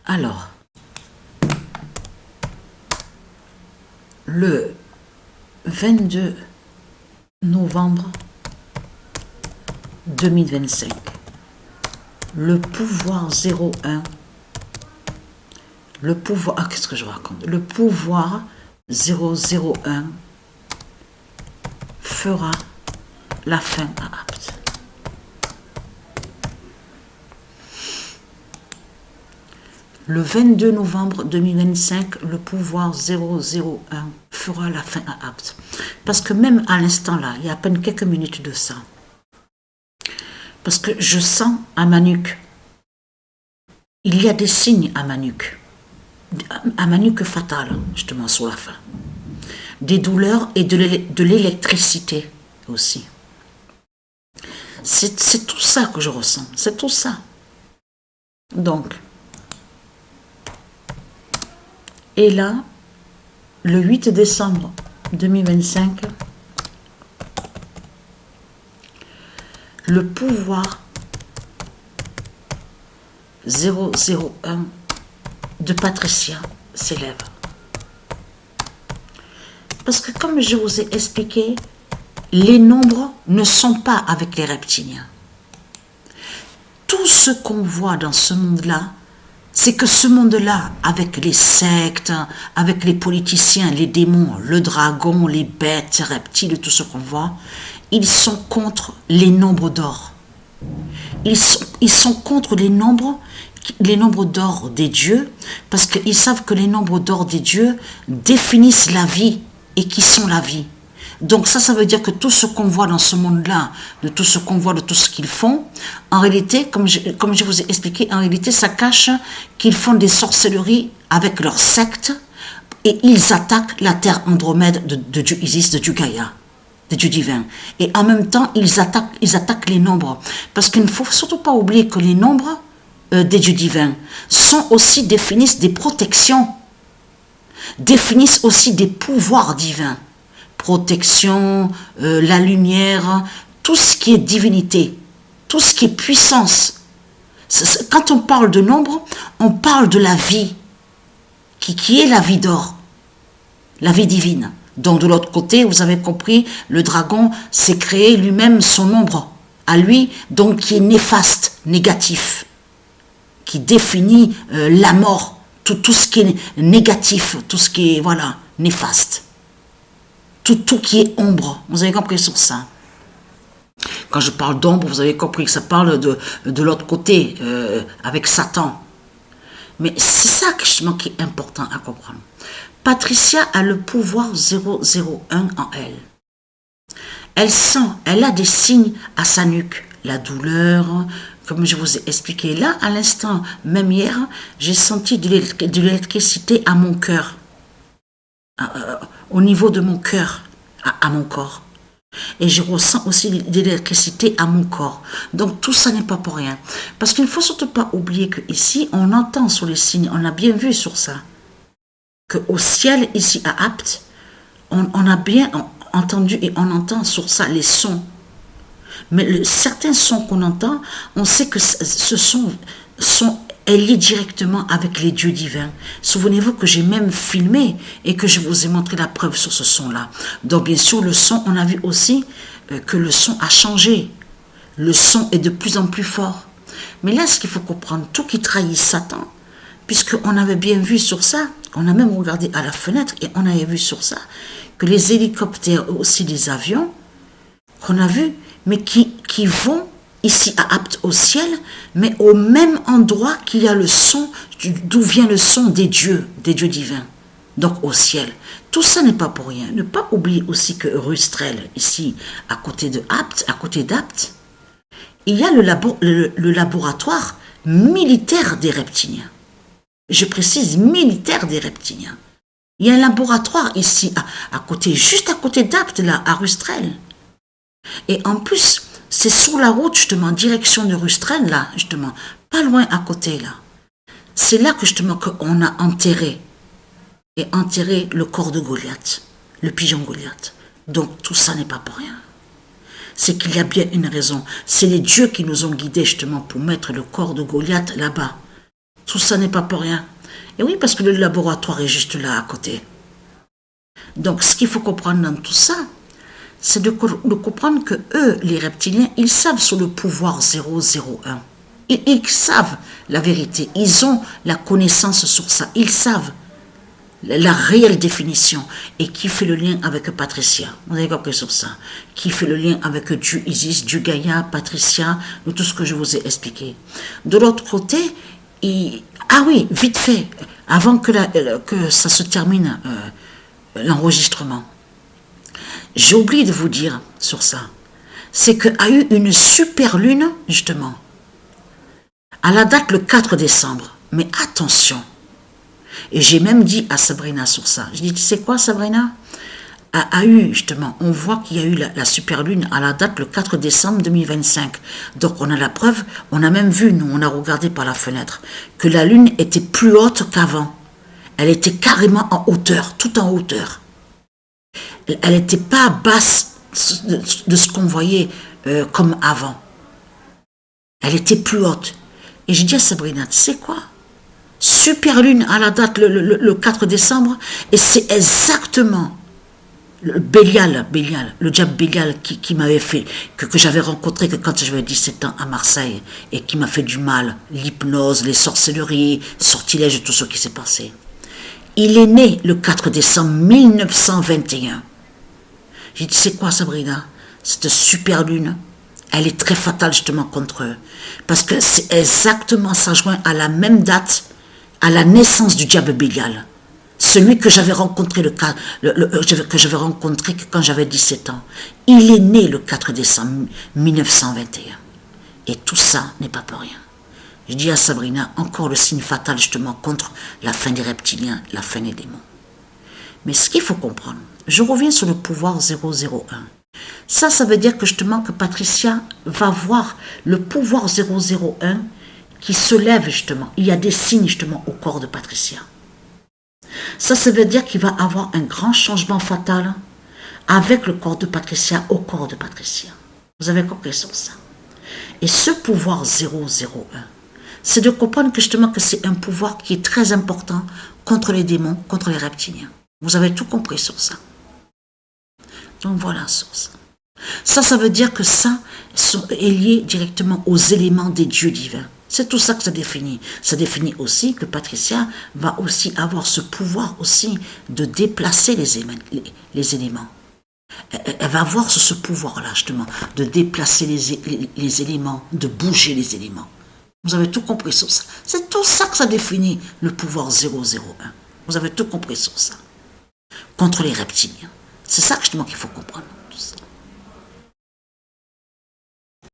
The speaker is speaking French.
Alors, le 22 novembre 2025, le pouvoir 01, le pouvoir, qu'est-ce que je raconte? Le pouvoir 001 fera la fin à Apt. Le 22 novembre 2025, le pouvoir 001 fera la fin à Apt. Parce que même à l'instant là, il y a à peine quelques minutes de ça, parce que je sens à ma nuque, il y a des signes à ma nuque fatale, justement sur la fin. Des douleurs et de l'électricité aussi. C'est tout ça que je ressens, c'est tout ça. Donc, et là, le 8 décembre 2025, le pouvoir 001 de Patricia s'élève. Parce que comme je vous ai expliqué, les nombres ne sont pas avec les reptiliens. Tout ce qu'on voit dans ce monde-là, c'est que ce monde-là, avec les sectes, avec les politiciens, les démons, le dragon, les bêtes, les reptiles, tout ce qu'on voit, ils sont contre les nombres d'or. Ils sont contre les nombres d'or des dieux, parce qu'ils savent que les nombres d'or des dieux définissent la vie et qui sont la vie. Donc ça veut dire que tout ce qu'on voit dans ce monde-là, de tout ce qu'on voit, de tout ce qu'ils font, en réalité, comme je vous ai expliqué, en réalité, ça cache qu'ils font des sorcelleries avec leurs sectes et ils attaquent la terre Andromède de Dieu Isis, de Dieu Gaïa, de Dieu divin. Et en même temps, ils attaquent les nombres. Parce qu'il ne faut surtout pas oublier que les nombres des dieux divins définissent des protections, définissent aussi des pouvoirs divins. Protection, la lumière, tout ce qui est divinité, tout ce qui est puissance. Quand on parle de nombre, on parle de la vie, qui est la vie d'or, la vie divine. Donc de l'autre côté, vous avez compris, le dragon s'est créé lui-même son ombre à lui, donc qui est néfaste, négatif, qui définit la mort, tout ce qui est négatif, tout ce qui est, voilà, néfaste. Tout qui est ombre, vous avez compris sur ça. Quand je parle d'ombre, vous avez compris que ça parle de l'autre côté, avec Satan. Mais c'est ça justement qui est important à comprendre. Patricia a le pouvoir 001 en elle. Elle a des signes à sa nuque, la douleur, comme je vous ai expliqué. Là, à l'instant, même hier, j'ai senti de l'électricité à mon cœur. Au niveau de mon cœur, à mon corps. Et je ressens aussi de l'électricité à mon corps. Donc tout ça n'est pas pour rien. Parce qu'il ne faut surtout pas oublier qu'ici, on entend sur les signes, on a bien vu sur ça, qu'au ciel, ici à Apt, on a bien entendu et on entend sur ça les sons. Mais certains sons qu'on entend, on sait que ce sont elle est directement avec les dieux divins. Souvenez-vous que j'ai même filmé et que je vous ai montré la preuve sur ce son-là. Donc bien sûr, le son, on a vu aussi que le son a changé. Le son est de plus en plus fort. Mais là, ce qu'il faut comprendre, tout qui trahit Satan, puisqu'on avait bien vu sur ça, on a même regardé à la fenêtre et on avait vu sur ça, que les hélicoptères, aussi les avions, qu'on a vus, mais qui vont ici à Apt au ciel, mais au même endroit qu'il y a le son, d'où vient le son des dieux divins, donc au ciel. Tout ça n'est pas pour rien. Ne pas oublier aussi que Rustrel, ici, à côté d'Apt, il y a le laboratoire militaire des reptiliens. Je précise, militaire des reptiliens. Il y a un laboratoire ici, juste à côté d'Apt, là, à Rustrel. Et en plus, c'est sur la route, justement, en direction de Rustrel, là, justement, pas loin à côté, là. C'est là que, justement, qu'on a enterré le corps de Goliath, le pigeon Goliath. Donc, tout ça n'est pas pour rien. C'est qu'il y a bien une raison. C'est les dieux qui nous ont guidés, justement, pour mettre le corps de Goliath là-bas. Tout ça n'est pas pour rien. Et oui, parce que le laboratoire est juste là à côté. Donc, ce qu'il faut comprendre dans tout ça, c'est de comprendre que eux, les reptiliens, ils savent sur le pouvoir 001. Ils savent la vérité. Ils ont la connaissance sur ça. Ils savent la réelle définition. Et qui fait le lien avec Patricia. Vous avez compris sur ça. Qui fait le lien avec Dieu Isis, Dieu Gaïa, Patricia, de tout ce que je vous ai expliqué. De l'autre côté, ah oui, vite fait, avant que ça se termine, l'enregistrement. J'ai oublié de vous dire sur ça. C'est qu'il y a eu une super lune, justement, à la date le 4 décembre. Mais attention. Et j'ai même dit à Sabrina sur ça. Je dis, tu sais quoi, Sabrina? A eu, justement, on voit qu'il y a eu la super lune à la date le 4 décembre 2025. Donc, on a la preuve, on a même vu, nous, on a regardé par la fenêtre, que la lune était plus haute qu'avant. Elle était carrément en hauteur, tout en hauteur. Elle n'était pas basse de ce qu'on voyait comme avant. Elle était plus haute. Et j'ai dit à Sabrina, tu sais quoi? Super lune à la date le 4 décembre, et c'est exactement le Bélial, le diable Bélial qui m'avait fait, que j'avais rencontré que quand j'avais 17 ans à Marseille, et qui m'a fait du mal, l'hypnose, les sorcelleries, sortilèges, tout ce qui s'est passé. Il est né le 4 décembre 1921. J'ai dit, c'est quoi Sabrina? Cette super lune, elle est très fatale justement contre eux. Parce que c'est exactement, ça joint à la même date, à la naissance du diable Bélial. Celui que j'avais rencontré, que j'avais rencontré quand j'avais 17 ans. Il est né le 4 décembre 1921. Et tout ça n'est pas pour rien. Je dis à Sabrina, encore le signe fatal justement contre la fin des reptiliens, la fin des démons. Mais ce qu'il faut comprendre, je reviens sur le pouvoir 001. Ça veut dire que justement que Patricia va voir le pouvoir 001 qui se lève justement. Il y a des signes justement au corps de Patricia. Ça veut dire qu'il va avoir un grand changement fatal avec le corps de Patricia au corps de Patricia. Vous avez compris sur ça. Et ce pouvoir 001, c'est de comprendre que justement que c'est un pouvoir qui est très important contre les démons, contre les reptiliens. Vous avez tout compris sur ça. Donc voilà sur ça. Ça veut dire que ça est lié directement aux éléments des dieux divins. C'est tout ça que ça définit. Ça définit aussi que Patricia va aussi avoir ce pouvoir aussi de déplacer les éléments. Elle va avoir ce pouvoir-là, justement, de déplacer les éléments, de bouger les éléments. Vous avez tout compris sur ça. C'est tout ça que ça définit le pouvoir 001. Vous avez tout compris sur ça. Contre les reptiliens. C'est ça justement qu'il faut comprendre.